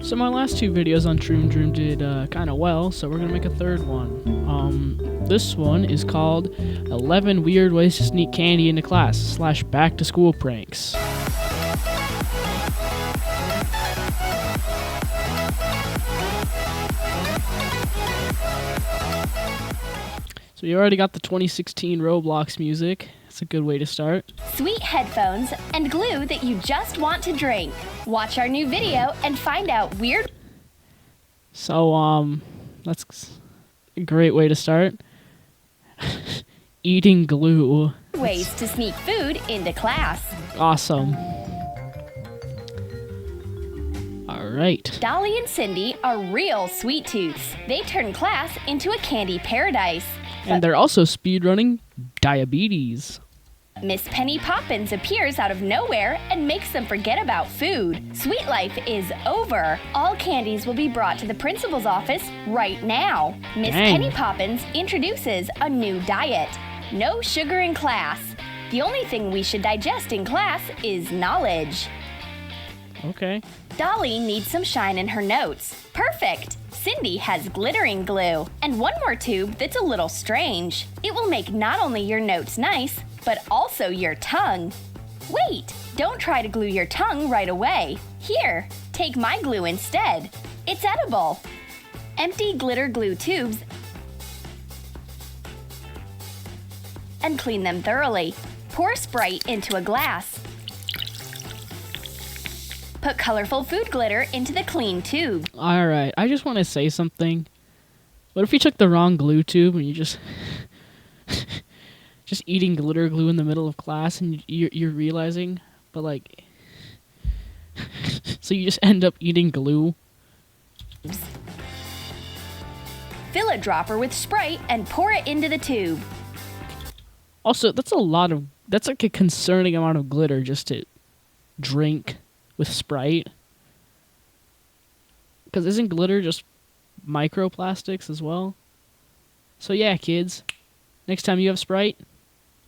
So my last two videos on Troom Troom did kind of well, so we're gonna make a third one. This one is called 11 Weird Ways to Sneak Candy into Class / Back to School Pranks. So you already got the 2016 Roblox music. It's a good way to start. Sweet headphones and glue that you just want to drink. Watch our new video and find out weird. So that's a great way to start. Eating glue. Ways to sneak food into class. Awesome. All right. Dolly and Cindy are real sweet tooths. They turn class into a candy paradise. And they're also speedrunning diabetes. Miss Penny Poppins appears out of nowhere and makes them forget about food. Sweet life is over. All candies will be brought to the principal's office right now. Miss Penny Poppins introduces a new diet. No sugar in class. The only thing we should digest in class is knowledge. Okay. Dolly needs some shine in her notes. Perfect! Cindy has glittering glue. And one more tube that's a little strange. It will make not only your notes nice, but also your tongue. Wait! Don't try to glue your tongue right away. Here, take my glue instead. It's edible. Empty glitter glue tubes and clean them thoroughly. Pour Sprite into a glass. Put colorful food glitter into the clean tube. Alright, I just want to say something. What if you took the wrong glue tube and you just eating glitter glue in the middle of class and you're realizing, but like, so you just end up eating glue? Fill a dropper with Sprite and pour it into the tube. Also, that's like a concerning amount of glitter just to drink with Sprite. Because isn't glitter just microplastics as well? So yeah, kids, next time you have Sprite,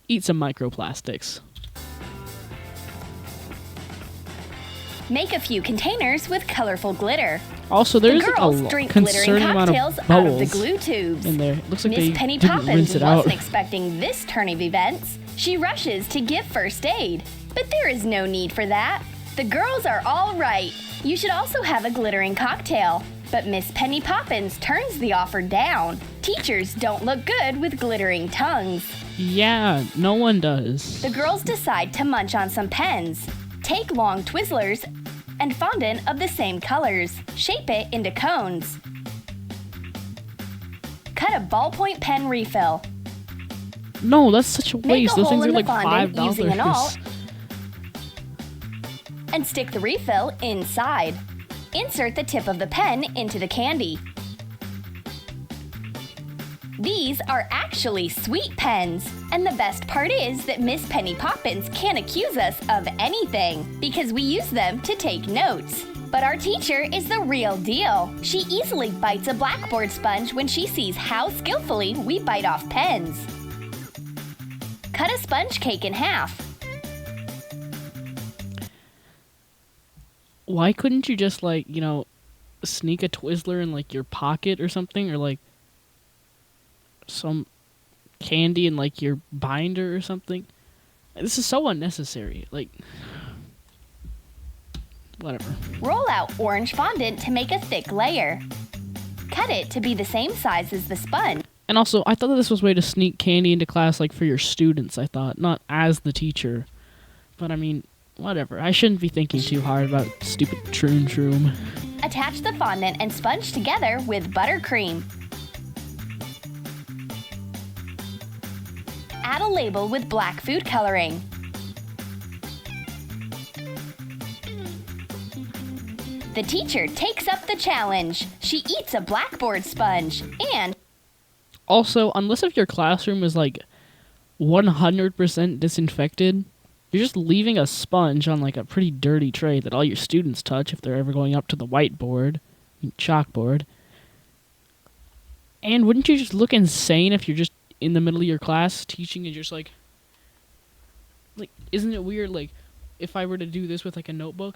eat some microplastics. Make a few containers with colorful glitter. Also, there's the girls drink concerning amount of out of the bubbles glue tubes. in there. Looks like Miss they Penny didn't Poppins rinse it wasn't out. expecting this turn of events. She rushes to give first aid, but there is no need for that. The girls are all right. You should also have a glittering cocktail. But Miss Penny Poppins turns the offer down. Teachers don't look good with glittering tongues. Yeah, no one does. The girls decide to munch on some pens. Take long Twizzlers and fondant of the same colors. Shape it into cones. Cut a ballpoint pen refill. No, that's such a waste. Those things are like fondant $5. using an awl and stick the refill inside. Insert the tip of the pen into the candy. These are actually sweet pens. And the best part is that Miss Penny Poppins can't accuse us of anything because we use them to take notes. But our teacher is the real deal. She easily bites a blackboard sponge when she sees how skillfully we bite off pens. Cut a sponge cake in half. Why couldn't you just, like, you know, sneak a Twizzler in, like, your pocket or something? Or, like, some candy in, like, your binder or something? This is so unnecessary. Like, whatever. Roll out orange fondant to make a thick layer. Cut it to be the same size as the sponge. And also, I thought that this was a way to sneak candy into class, like, for your students, I thought. Not as the teacher. But, I mean, whatever. I shouldn't be thinking too hard about stupid Troom Troom. Attach the fondant and sponge together with buttercream. Add a label with black food coloring. The teacher takes up the challenge. She eats a blackboard sponge and... Also, unless if your classroom is, like, 100% disinfected, you're just leaving a sponge on, like, a pretty dirty tray that all your students touch if they're ever going up to the whiteboard, chalkboard. And wouldn't you just look insane if you're just in the middle of your class teaching and just, like, isn't it weird, like, if I were to do this with, like, a notebook?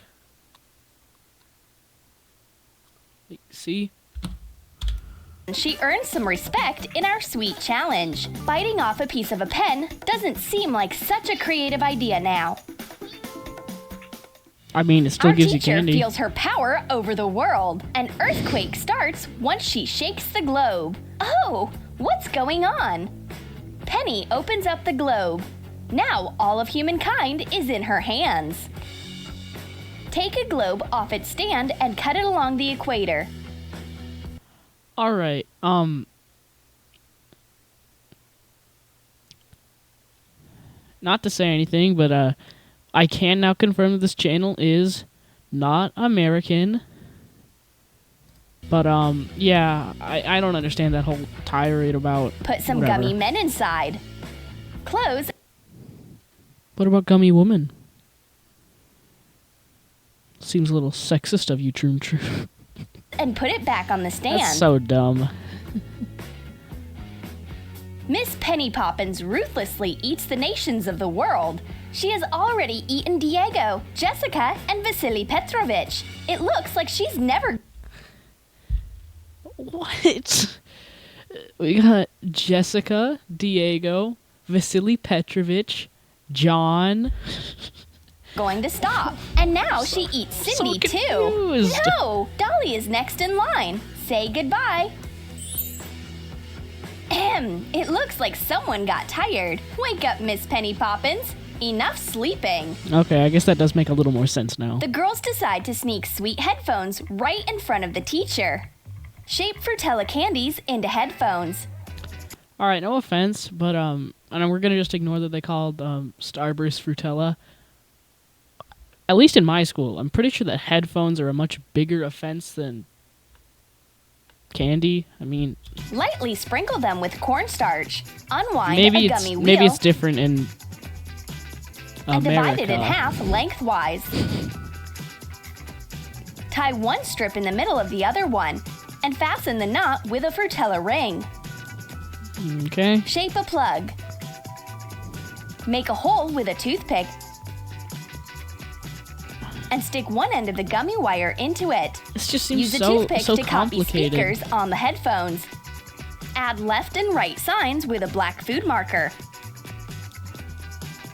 Like, see? She earns some respect in our sweet challenge. Biting off a piece of a pen doesn't seem like such a creative idea now. I mean, it still gives you Our teacher candy. feels her power over the world. An earthquake starts once she shakes the globe. Oh, what's going on? Penny opens up the globe. Now all of humankind is in her hands. Take a globe off its stand and cut it along the equator. Alright, not to say anything, but, I can now confirm that this channel is not American. But, yeah, I don't understand that whole tirade about Put some whatever. gummy men inside. Close What about gummy woman? Seems a little sexist of you, Troom Troom. and put it back on the stand. That's so dumb. Miss Penny Poppins ruthlessly eats the nations of the world. She has already eaten Diego, Jessica, and Vasily Petrovich. It looks like she's never... What? We got Jessica, Diego, Vasily Petrovich, John. going to stop. And now she eats Cindy too. confused. No, Dolly is next in line. Say goodbye. It looks like someone got tired. Wake up, Miss Penny Poppins. Enough sleeping. Okay, I guess that does make a little more sense now. The girls decide to sneak sweet headphones right in front of the teacher. Shape Frutella candies into headphones. Alright, no offense, but and we're gonna just ignore that they called Starburst Frutella. At least in my school, I'm pretty sure that headphones are a much bigger offense than candy. I mean, Lightly sprinkle them with cornstarch. Unwind a gummy wheel. maybe it's different in and divide it in America. half lengthwise. Tie one strip in the middle of the other one and fasten the knot with a Frutella ring. Okay. Shape a plug. Make a hole with a toothpick and stick one end of the gummy wire into it. This just seems Use a so toothpick so to copy complicated. speakers on the headphones. Add left and right signs with a black food marker.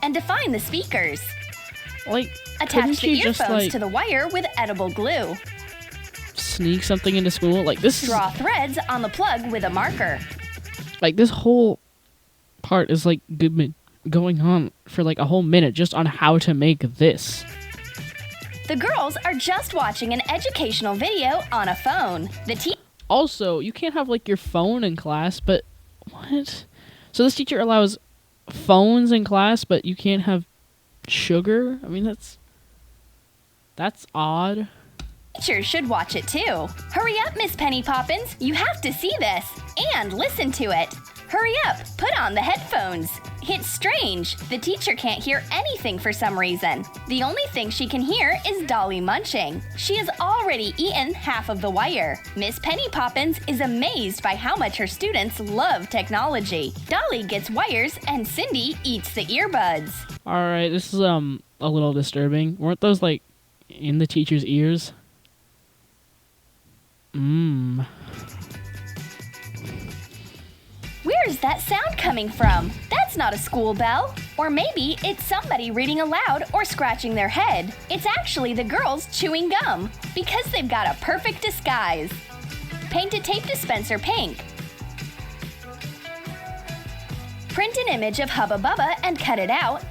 And define the speakers. Like, Attach couldn't the you just earphones like to the wire with edible glue. sneak something into school? Like this is Draw threads on the plug with a marker. like this whole part is like going on for like a whole minute just on how to make this. The girls are just watching an educational video on a phone. The Also, you can't have like your phone in class, but what? So this teacher allows phones in class, but you can't have sugar? I mean, that's odd. teacher should watch it too. Hurry up, Miss Penny Poppins. You have to see this and listen to it. Hurry up, put on the headphones. It's strange. The teacher can't hear anything for some reason. The only thing she can hear is Dolly munching. She has already eaten half of the wire. Miss Penny Poppins is amazed by how much her students love technology. Dolly gets wires and Cindy eats the earbuds. Alright, this is a little disturbing. Weren't those like in the teacher's ears? Where's that sound coming from? That's not a school bell. Or maybe it's somebody reading aloud or scratching their head. It's actually the girls chewing gum, because they've got a perfect disguise. Paint a tape dispenser pink. Print an image of Hubba Bubba and cut it out.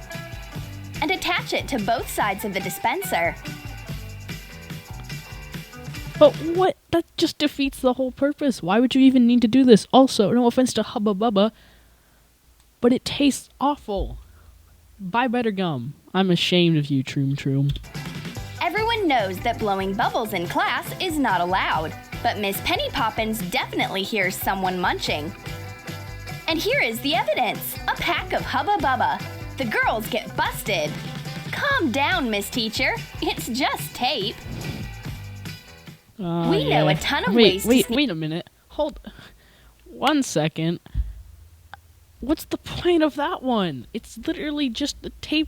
And attach it to both sides of the dispenser. But what? That just defeats the whole purpose. Why would you even need to do this? Also, no offense to Hubba Bubba, but it tastes awful. Buy better gum. I'm ashamed of you, Troom Troom. Everyone knows that blowing bubbles in class is not allowed, but Miss Penny Poppins definitely hears someone munching. And here is the evidence, a pack of Hubba Bubba. The girls get busted. Calm down, Miss Teacher. It's just tape. We know a ton of ways to sneak. Wait a minute. Hold 1 second. What's the point of that one? It's literally just the tape.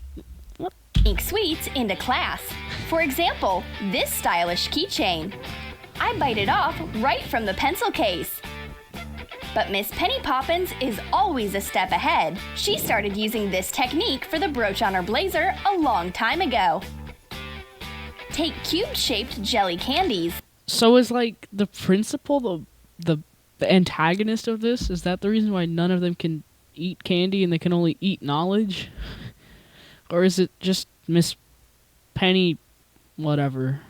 Sneak sweets into class. For example, this stylish keychain. I bite it off right from the pencil case. But Miss Penny Poppins is always a step ahead. She started using this technique for the brooch on her blazer a long time ago. Take cube-shaped jelly candies. So is like the principal the antagonist of this? Is that the reason why none of them can eat candy and they can only eat knowledge? Or is it just Miss Penny whatever?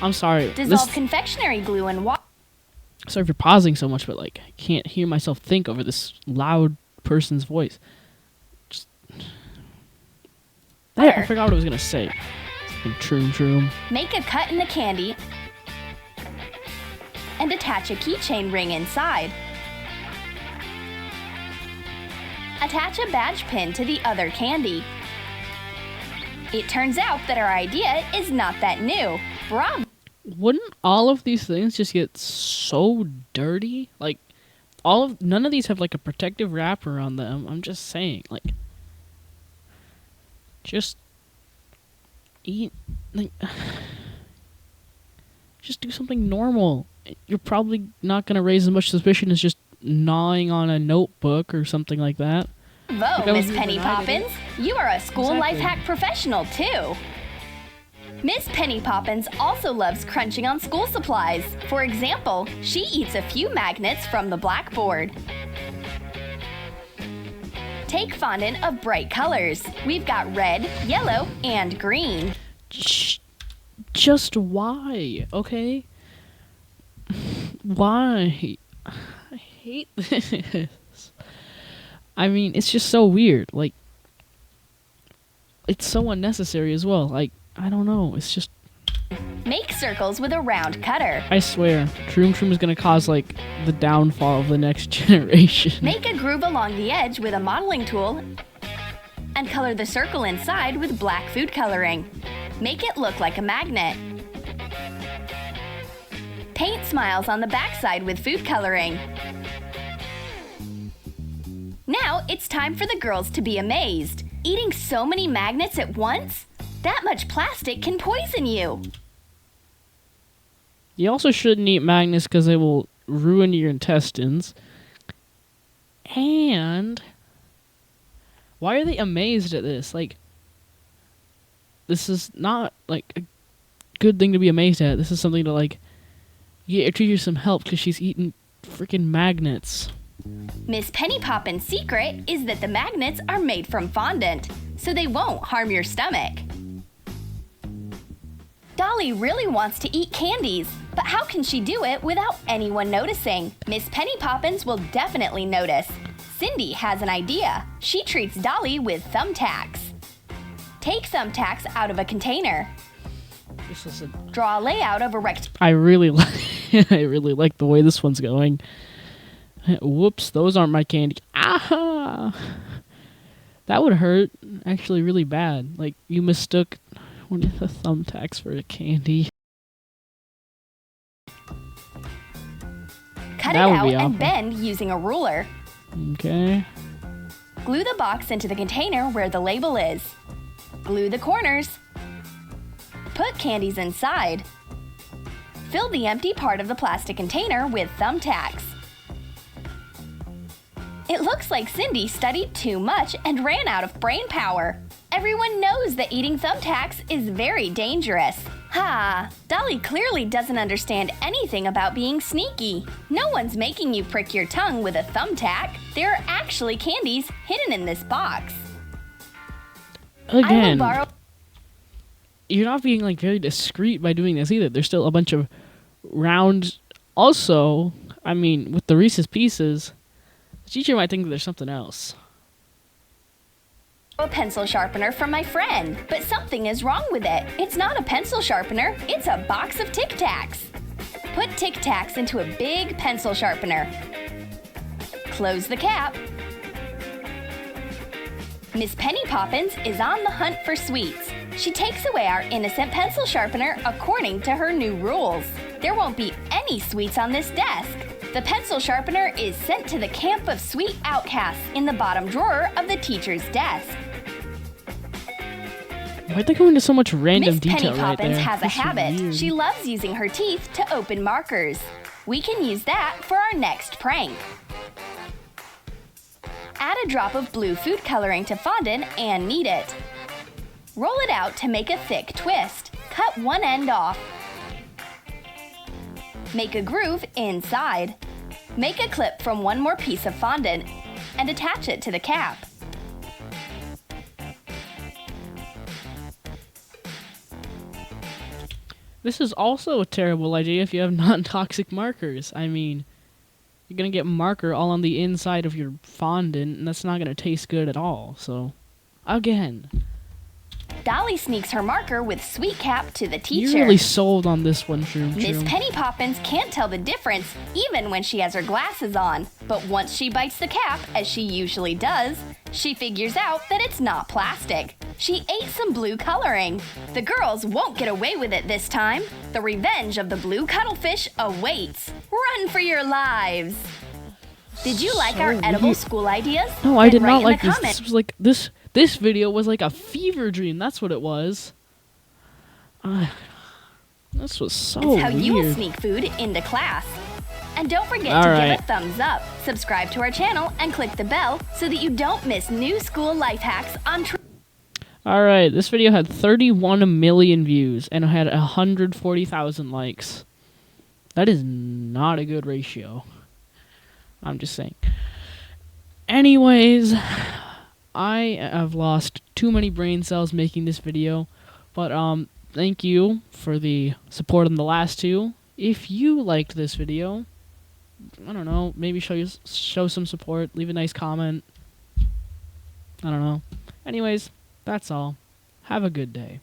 I'm sorry. Dissolve confectionery glue in water. Sorry for pausing so much, but like I can't hear myself think over this loud person's voice. Just I forgot what I was gonna say. Troom Troom. Make a cut in the candy and attach a keychain ring inside. Attach a badge pin to the other candy. It turns out that our idea is not that new. Bravo! Wouldn't all of these things just get so dirty? Like, none of these have like a protective wrapper on them. I'm just saying, like, just eat, like, just do something normal. You're probably not gonna raise as much suspicion as just gnawing on a notebook or something like that. Whoa, Miss Penny Poppins, you are a school life hack professional too. Miss Penny Poppins also loves crunching on school supplies. For example, she eats a few magnets from the blackboard. Take fondant of bright colors. We've got red, yellow, and green. Just why, okay? Why? I hate this. I mean, it's just so weird. Like, it's so unnecessary as well. Like, I don't know. It's just... Make circles with a round cutter. I swear, Troom Troom is going to cause, like, the downfall of the next generation. Make a groove along the edge with a modeling tool and color the circle inside with black food coloring. Make it look like a magnet. Paint smiles on the backside with food coloring. Now it's time for the girls to be amazed. Eating so many magnets at once? That much plastic can poison you. You also shouldn't eat magnets because they will ruin your intestines. And why are they amazed at this? Like, this is not, like, a good thing to be amazed at. This is something to, like, get your teacher some help because she's eating freaking magnets. Miss Penny Poppins' secret is that the magnets are made from fondant, so they won't harm your stomach. Dolly really wants to eat candies, but how can she do it without anyone noticing? Miss Penny Poppins will definitely notice. Cindy has an idea. She treats Dolly with thumbtacks. Take thumbtacks out of a container. This is a... Draw a layout of a I really like the way this one's going. Whoops, those aren't my candy. Ah! That would hurt, actually, really bad. Like, you mistook one of the thumbtacks for a candy. Cut it out and bend using a ruler. Okay. Glue the box into the container where the label is. Glue the corners. Put candies inside. Fill the empty part of the plastic container with thumbtacks. It looks like Cindy studied too much and ran out of brain power. Everyone knows that eating thumbtacks is very dangerous. Ha! Dolly clearly doesn't understand anything about being sneaky. No one's making you prick your tongue with a thumbtack. There are actually candies hidden in this box. Again, you're not being, like, very discreet by doing this either. There's still a bunch of round... Also, I mean, with the Reese's Pieces... The teacher might think that there's something else. A pencil sharpener from my friend, but something is wrong with it. It's not a pencil sharpener, it's a box of Tic Tacs. Put Tic Tacs into a big pencil sharpener. Close the cap. Miss Penny Poppins is on the hunt for sweets. She takes away our innocent pencil sharpener according to her new rules. There won't be any sweets on this desk. The pencil sharpener is sent to the camp of sweet outcasts in the bottom drawer of the teacher's desk. Why'd they go into so much random Miss Penny detail right Poppins there? has a That's so habit. weird. She loves using her teeth to open markers. We can use that for our next prank. Add a drop of blue food coloring to fondant and knead it. Roll it out to make a thick twist. Cut one end off. Make a groove inside. Make a clip from one more piece of fondant and attach it to the cap. This is also a terrible idea if you have non-toxic markers. I mean, you're gonna get marker all on the inside of your fondant, and that's not gonna taste good at all. So, again, Dolly sneaks her marker with Sweet Cap to the teacher. you're really sold on this one, Troom Miss Troom. Penny Poppins can't tell the difference even when she has her glasses on. But once she bites the cap, as she usually does, she figures out that it's not plastic. She ate some blue coloring. The girls won't get away with it this time. The revenge of the blue cuttlefish awaits. Run for your lives. Did you like our edible school ideas? No, I Then did write not in the like this. comments. This was like this video was like a fever dream. That's what it was. This was so It's how you will weird. sneak food into class. And don't forget All to right. give a thumbs up, subscribe to our channel, and click the bell so that you don't miss new school life hacks on Alright, this video had 31 million views and it had 140,000 likes. That is not a good ratio. I'm just saying. Anyways, I have lost too many brain cells making this video, but thank you for the support on the last two. If you liked this video, I don't know, maybe show some support, leave a nice comment. I don't know. Anyways, that's all. Have a good day.